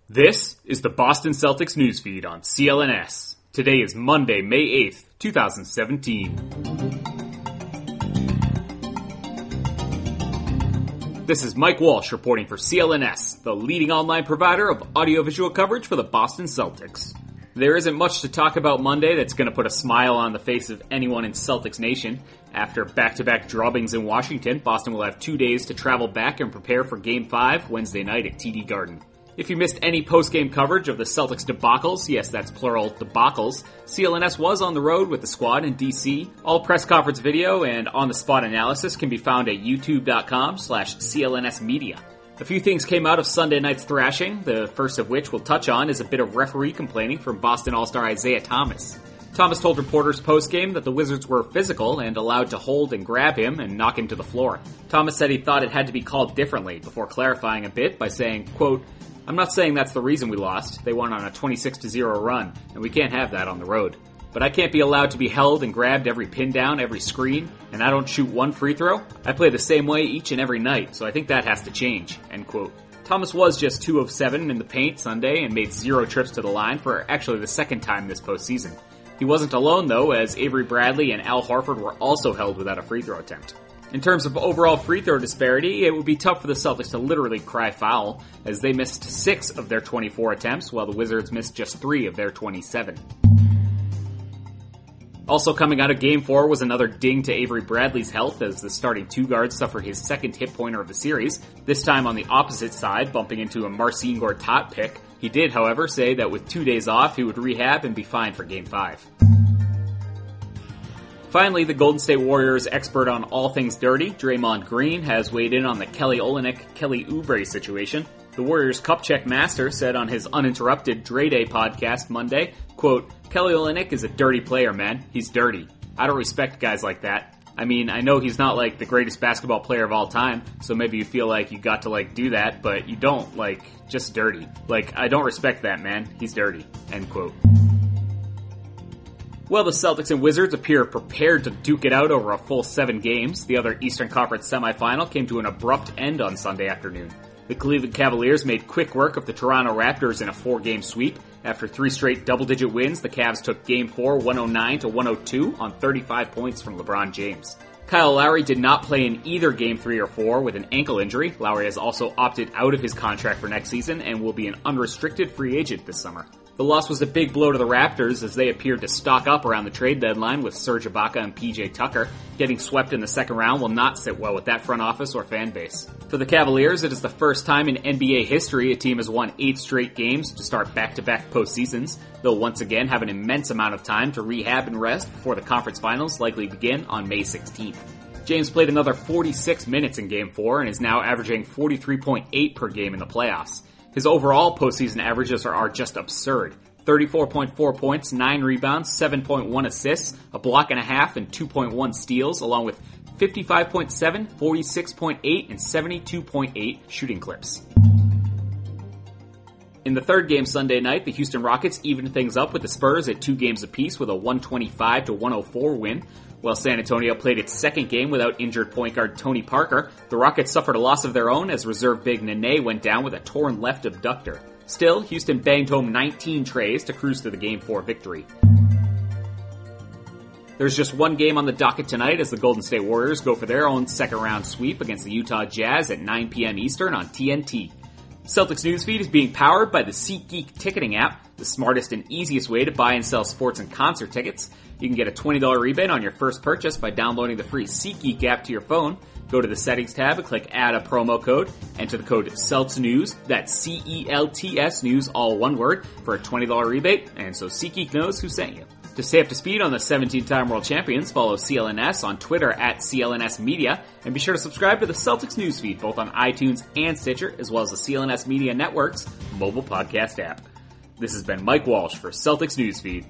This is the Boston Celtics newsfeed on CLNS. Today is Monday, May 8th, 2017. This is Mike Walsh reporting for CLNS, the leading online provider of audiovisual coverage for the Boston Celtics. There isn't much to talk about Monday that's going to put a smile on the face of anyone in Celtics Nation. After back-to-back drubbings in Washington, Boston will have 2 days to travel back and prepare for Game 5 Wednesday night at TD Garden. If you missed any post-game coverage of the Celtics debacles, yes, that's plural, debacles, CLNS was on the road with the squad in DC. All press conference video and on-the-spot analysis can be found at youtube.com/CLNSmedia. A few things came out of Sunday night's thrashing, the first of which we'll touch on is a bit of referee complaining from Boston All-Star Isaiah Thomas. Thomas told reporters post-game that the Wizards were physical and allowed to hold and grab him and knock him to the floor. Thomas said he thought it had to be called differently before clarifying a bit by saying, quote, "I'm not saying that's the reason we lost. They went on a 26-0 run, and we can't have that on the road. But I can't be allowed to be held and grabbed every pin down, every screen, and I don't shoot one free throw. I play the same way each and every night, so I think that has to change," end quote. Thomas was just 2 of 7 in the paint Sunday and made 0 trips to the line for actually the second time this postseason. He wasn't alone though, as Avery Bradley and Al Horford were also held without a free throw attempt. In terms of overall free throw disparity, it would be tough for the Celtics to literally cry foul, as they missed 6 of their 24 attempts, while the Wizards missed just 3 of their 27. Also coming out of Game 4 was another ding to Avery Bradley's health, as the starting 2 guard suffered his second hit-pointer of the series, this time on the opposite side, bumping into a Marcin Gortat pick. He did, however, say that with 2 days off, he would rehab and be fine for Game 5. Finally, the Golden State Warriors expert on all things dirty, Draymond Green, has weighed in on the Kelly Olynyk, Kelly Oubre situation. The Warriors Cup Check Master said on his uninterrupted Dre Day podcast Monday, quote, "Kelly Olynyk is a dirty player, man. He's dirty. I don't respect guys like that. I mean, I know he's not like the greatest basketball player of all time, so maybe you feel like you got to do that, but you don't, just dirty. I don't respect that, man. He's dirty," end quote. Well, the Celtics and Wizards appear prepared to duke it out over a full 7 games. The other Eastern Conference semifinal came to an abrupt end on Sunday afternoon. The Cleveland Cavaliers made quick work of the Toronto Raptors in a 4-game sweep. After 3 straight double-digit wins, the Cavs took Game 4 109-102 on 35 points from LeBron James. Kyle Lowry did not play in either Game 3 or 4 with an ankle injury. Lowry has also opted out of his contract for next season and will be an unrestricted free agent this summer. The loss was a big blow to the Raptors as they appeared to stock up around the trade deadline with Serge Ibaka and PJ Tucker. Getting swept in the second round will not sit well with that front office or fan base. For the Cavaliers, it is the first time in NBA history a team has won 8 straight games to start back-to-back postseasons. They'll once again have an immense amount of time to rehab and rest before the conference finals likely begin on May 16th. James played another 46 minutes in Game 4 and is now averaging 43.8 per game in the playoffs. His overall postseason averages are just absurd. 34.4 points, 9 rebounds, 7.1 assists, a block and a half, and 2.1 steals, along with 55.7, 46.8, and 72.8 shooting clips. In the third game Sunday night, the Houston Rockets evened things up with the Spurs at 2 games apiece with a 125-104 win. While San Antonio played its second game without injured point guard Tony Parker, the Rockets suffered a loss of their own as reserve big Nene went down with a torn left abductor. Still, Houston banged home 19 trays to cruise to the Game 4 victory. There's just one game on the docket tonight as the Golden State Warriors go for their own second-round sweep against the Utah Jazz at 9 p.m. Eastern on TNT. Celtics Newsfeed is being powered by the SeatGeek ticketing app, the smartest and easiest way to buy and sell sports and concert tickets. You can get a $20 rebate on your first purchase by downloading the free SeatGeek app to your phone. Go to the Settings tab and click Add a Promo Code. Enter the code CELTSNEWS, that's CELTS News, all one word, for a $20 rebate, and so SeatGeek knows who sent you. To stay up to speed on the 17-time world champions, follow CLNS on Twitter at CLNS Media, and be sure to subscribe to the Celtics Newsfeed both on iTunes and Stitcher, as well as the CLNS Media Network's mobile podcast app. This has been Mike Walsh for Celtics Newsfeed.